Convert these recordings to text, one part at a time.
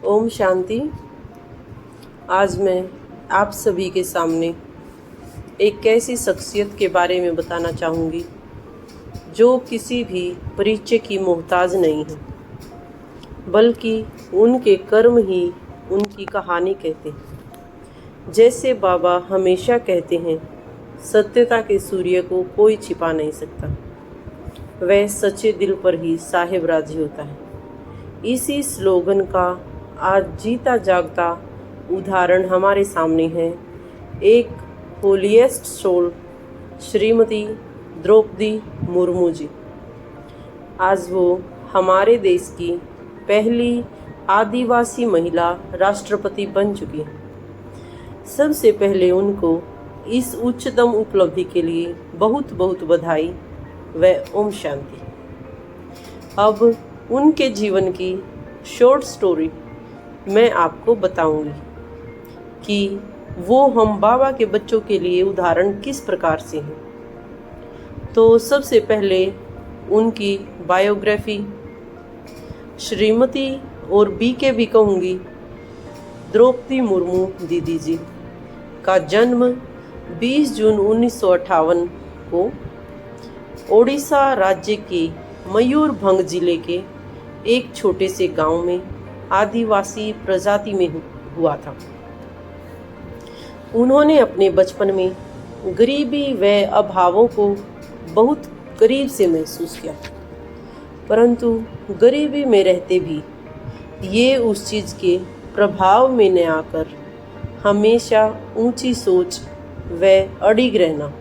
ओम शांति। आज मैं आप सभी के सामने एक ऐसी शख्सियत के बारे में बताना चाहूँगी जो किसी भी परिचय की मोहताज नहीं है, बल्कि उनके कर्म ही उनकी कहानी कहते हैं। जैसे बाबा हमेशा कहते हैं, सत्यता के सूर्य को कोई छिपा नहीं सकता, वह सच्चे दिल पर ही साहिब राजी होता है। इसी स्लोगन का आज जीता जागता उदाहरण हमारे सामने है। एक होलीएस्ट सोल श्रीमती द्रौपदी मुर्मू जी। आज वो हमारे देश की पहली आदिवासी महिला राष्ट्रपति बन चुकी हैं। सबसे पहले उनको इस उच्चतम उपलब्धि के लिए बहुत बहुत बधाई व ओम शांति। अब उनके जीवन की शॉर्ट स्टोरी मैं आपको बताऊंगी कि वो हम बाबा के बच्चों के लिए उदाहरण किस प्रकार से हैं। तो सबसे पहले उनकी बायोग्राफी। श्रीमती और बीके भी कहूँगी, द्रौपदी मुर्मू दीदी जी का जन्म 20 जून 1958 को ओडिशा राज्य के मयूरभंज जिले के एक छोटे से गांव में आदिवासी प्रजाति में हुआ था। उन्होंने अपने बचपन में गरीबी व अभावों को बहुत करीब से महसूस किया, परंतु गरीबी में रहते भी ये उस चीज़ के प्रभाव में न आकर हमेशा ऊंची सोच व अडिग रहना,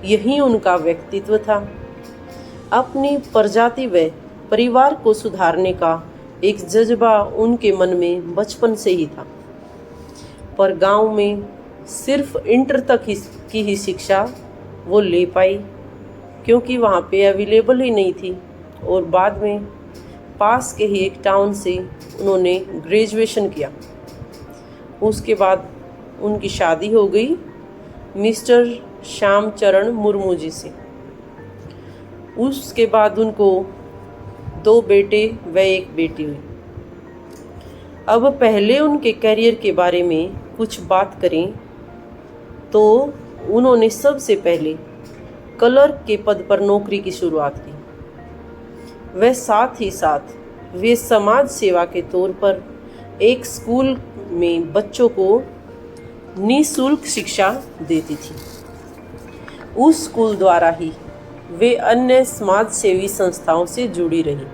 यही उनका व्यक्तित्व था। अपनी प्रजाति व परिवार को सुधारने का एक जज्बा उनके मन में बचपन से ही था, पर गांव में सिर्फ इंटर तक की ही शिक्षा वो ले पाई, क्योंकि वहाँ पे अवेलेबल ही नहीं थी। और बाद में पास के ही एक टाउन से उन्होंने ग्रेजुएशन किया। उसके बाद उनकी शादी हो गई मिस्टर श्यामचरण मुर्मू जी से। उसके बाद उनको 2 बेटे व 1 बेटी हुई। अब पहले उनके करियर के बारे में कुछ बात करें तो उन्होंने सबसे पहले क्लर्क के पद पर नौकरी की शुरुआत की। वह साथ ही साथ वे समाज सेवा के तौर पर एक स्कूल में बच्चों को निःशुल्क शिक्षा देती थी। उस स्कूल द्वारा ही वे अन्य समाज सेवी संस्थाओं से जुड़ी रही।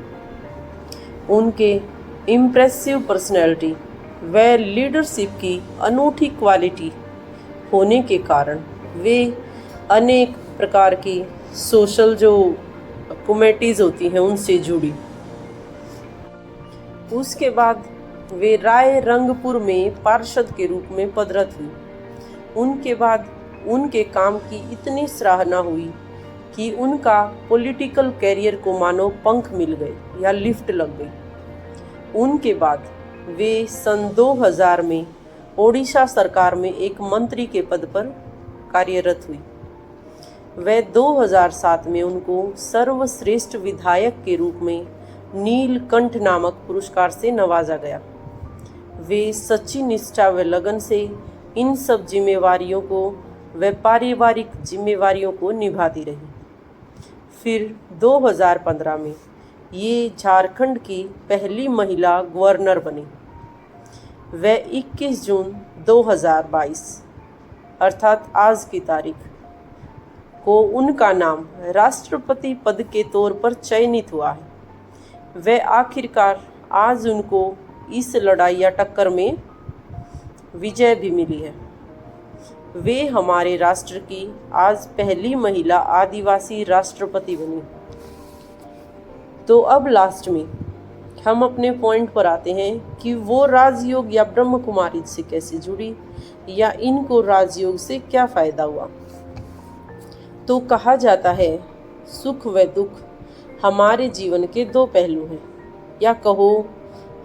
उनके इम्प्रेसिव पर्सनैलिटी व लीडरशिप की अनूठी क्वालिटी होने के कारण वे अनेक प्रकार की सोशल जो कमेटीज़ होती हैं उनसे जुड़ी। उसके बाद वे राय रंगपुर में पार्षद के रूप में पदरत हुई। उनके बाद उनके काम की इतनी सराहना हुई कि उनका पॉलिटिकल कैरियर को मानो पंख मिल गए या लिफ्ट लग गई। उनके बाद वे सन 2000 में ओडिशा सरकार में एक मंत्री के पद पर कार्यरत हुई। वह 2007 में उनको सर्वश्रेष्ठ विधायक के रूप में नीलकंठ नामक पुरस्कार से नवाजा गया। वे सच्ची निष्ठा व लगन से इन सब जिम्मेवारियों को व पारिवारिक जिम्मेवारियों को निभाती रही। फिर 2015 में ये झारखंड की पहली महिला गवर्नर बनी। वह 21 जून 2022 अर्थात आज की तारीख को उनका नाम राष्ट्रपति पद के तौर पर चयनित हुआ है। वह आखिरकार आज उनको इस लड़ाई या टक्कर में विजय भी मिली है। वे हमारे राष्ट्र की आज पहली महिला आदिवासी राष्ट्रपति बनी। तो अब लास्ट में हम अपने पॉइंट पर आते हैं कि वो राजयोग या ब्रह्म कुमारी से कैसे जुड़ी या इनको राजयोग से क्या फ़ायदा हुआ। तो कहा जाता है, सुख व दुख हमारे जीवन के 2 पहलू हैं, या कहो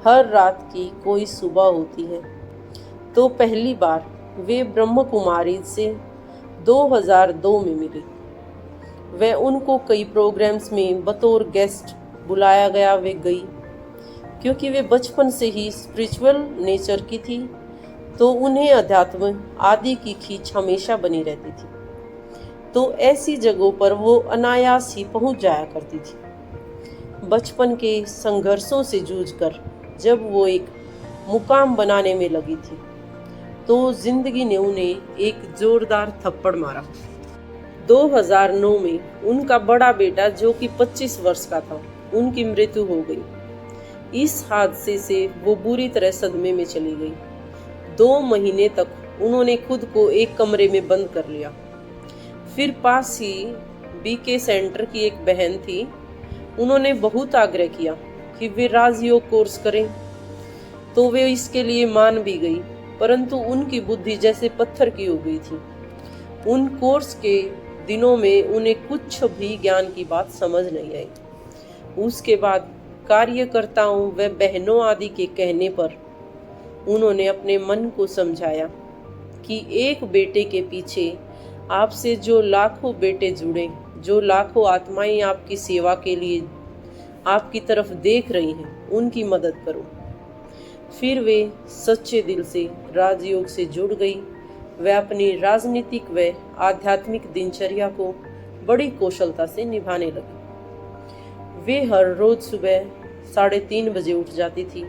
हर रात की कोई सुबह होती है। तो पहली बार वे ब्रह्म कुमारी से 2002 में मिली। वह उनको कई प्रोग्राम्स में बतौर गेस्ट बुलाया गया, वे गई। क्योंकि वे बचपन से ही स्पिरिचुअल नेचर की थी, तो उन्हें अध्यात्म आदि की खींच हमेशा बनी रहती थी। तो ऐसी जगहों पर वो अनायास ही पहुंच जाया करती थी। बचपन के संघर्षों से जूझकर जब वो एक मुकाम बनाने में लगी थी, तो जिंदगी ने उन्हें एक जोरदार थप्पड़ मारा। 2009 में उनका बड़ा बेटा, जो कि 25 वर्ष का था, उनकी मृत्यु हो गई। इस हादसे से वो बुरी तरह सदमे में चली गई। 2 महीने तक उन्होंने खुद को एक कमरे में बंद कर लिया। फिर पास ही बीके सेंटर की एक बहन थी, उन्होंने बहुत आग्रह किया कि वे राजयोग कोर्स करें, तो वे इसके लिए मान भी गई, परंतु उनकी बुद्धि जैसे पत्थर की हो गई थी। उन कोर्स के दिनों में उन्हें कुछ भी ज्ञान की बात समझ नहीं आई। उसके बाद कार्यकर्ताओं व बहनों आदि के कहने पर उन्होंने अपने मन को समझाया कि एक बेटे के पीछे आपसे जो लाखों बेटे जुड़े, जो लाखों आत्माएं आपकी सेवा के लिए आपकी तरफ देख रही हैं, उनकी मदद करो। फिर वे सच्चे दिल से राजयोग से जुड़ गई। वह अपनी राजनीतिक व आध्यात्मिक दिनचर्या को बड़ी कुशलता से निभाने लगी। वे हर रोज सुबह 3:30 बजे उठ जाती थी।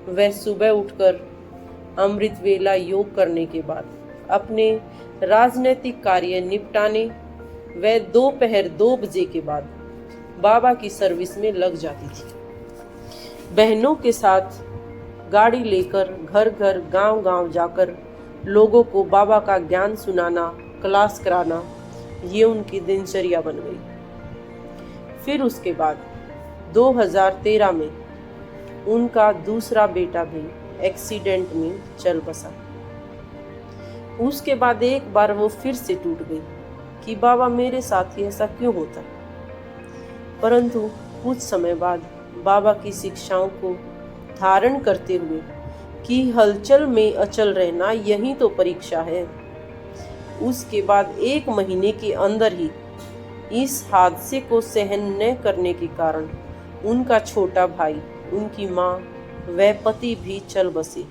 वह सुबह उठकर अमृत वेला योग करने के बाद अपने राजनीतिक कार्य निपटाने व दोपहर 2 बजे के बाद बाबा की सर्विस में लग जाती थी। बहनों के साथ गाड़ी लेकर घर घर गांव गांव जाकर लोगों को बाबा का ज्ञान सुनाना, क्लास कराना, ये उनकी दिनचर्या बन गई। फिर उसके बाद 2013 में उनका दूसरा बेटा भी एक्सीडेंट में चल बसा। उसके बाद एक बार वो फिर से टूट गई कि बाबा मेरे साथ ही ऐसा क्यों होता। परंतु कुछ समय बाद बाबा की शिक्षाओं को धारण करते हुए कि हलचल में अचल रहना यही तो परीक्षा है, उसके बाद 1 महीने के अंदर ही इस हादसे को सहन न करने के कारण उनका छोटा भाई, उनकी माँ व पति भी चल बसे,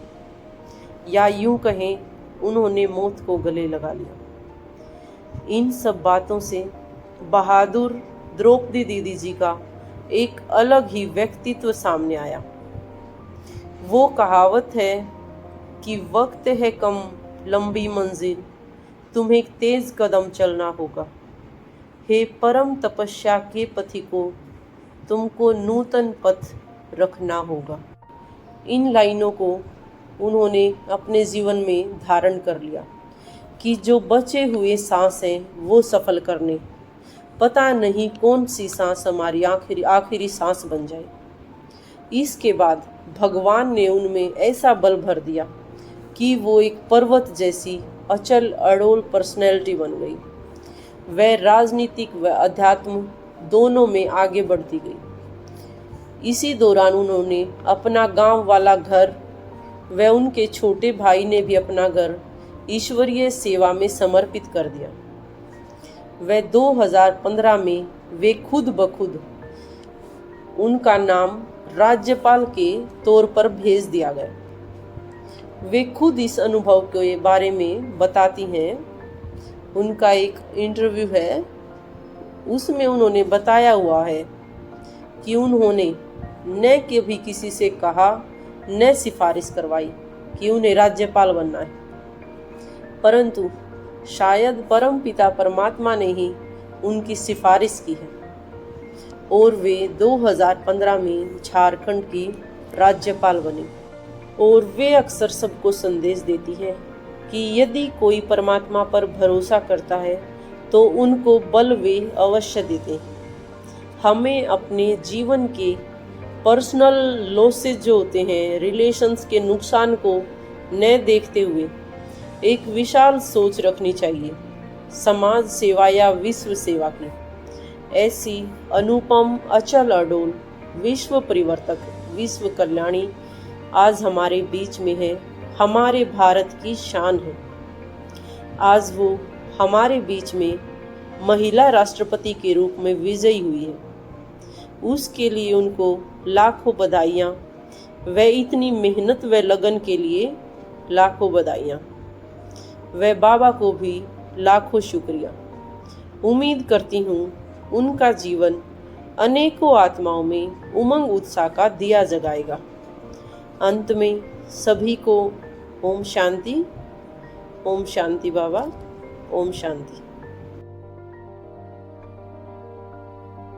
या यूं कहें उन्होंने मौत को गले लगा लिया। इन सब बातों से बहादुर द्रौपदी दीदी जी का एक अलग ही व्यक्तित्व सामने आया। वो कहावत है कि वक्त है कम, लंबी मंजिल, तुम्हें तेज कदम चलना होगा। हे परम तपस्या के पथिकों, तुमको नूतन पथ रखना होगा। इन लाइनों को उन्होंने अपने जीवन में धारण कर लिया कि जो बचे हुए सांस हैं वो सफल करने, पता नहीं कौन सी सांस हमारी आखिरी सांस बन जाए। इसके बाद भगवान ने उनमें ऐसा बल भर दिया कि वो एक पर्वत जैसी अचल अड़ोल पर्सनैलिटी बन गई। वह राजनीतिक व अध्यात्म दोनों में आगे बढ़ती गई। इसी दौरान उन्होंने अपना गांव वाला घर व उनके छोटे भाई ने भी अपना घर ईश्वरीय सेवा में समर्पित कर दिया। वह 2015 में वे खुद ब खुद उनका नाम राज्यपाल के तौर पर भेज दिया गया। वे खुद इस अनुभव के बारे में बताती हैं। उनका एक इंटरव्यू है, उसमें उन्होंने बताया हुआ है कि उन्होंने न कभी किसी से कहा न सिफारिश करवाई कि उन्हें राज्यपाल बनना है, परंतु शायद परम पिता परमात्मा ने ही उनकी सिफारिश की है और वे 2015 में झारखंड की राज्यपाल बनी। और वे अक्सर सबको संदेश देती है कि यदि कोई परमात्मा पर भरोसा करता है तो उनको बल वे अवश्य देते हैं। हमें अपने जीवन के पर्सनल लॉसेस जो होते हैं, रिलेशंस के नुकसान को न देखते हुए एक विशाल सोच रखनी चाहिए, समाज सेवा या विश्व सेवा की। ऐसी अनुपम अचल अडोल विश्व परिवर्तक, विश्व कल्याणी आज हमारे बीच में है, हमारे भारत की शान है। आज वो हमारे बीच में महिला राष्ट्रपति के रूप में विजयी हुई है। उसके लिए उनको लाखों बधाइयाँ व इतनी मेहनत व लगन के लिए लाखों बधाइयाँ। व बाबा को भी लाखों शुक्रिया। उम्मीद करती हूँ उनका जीवन अनेकों आत्माओं में उमंग उत्साह का दिया जगाएगा। अंत में सभी को ओम शांति। ओम शांति बाबा। ओम शांति।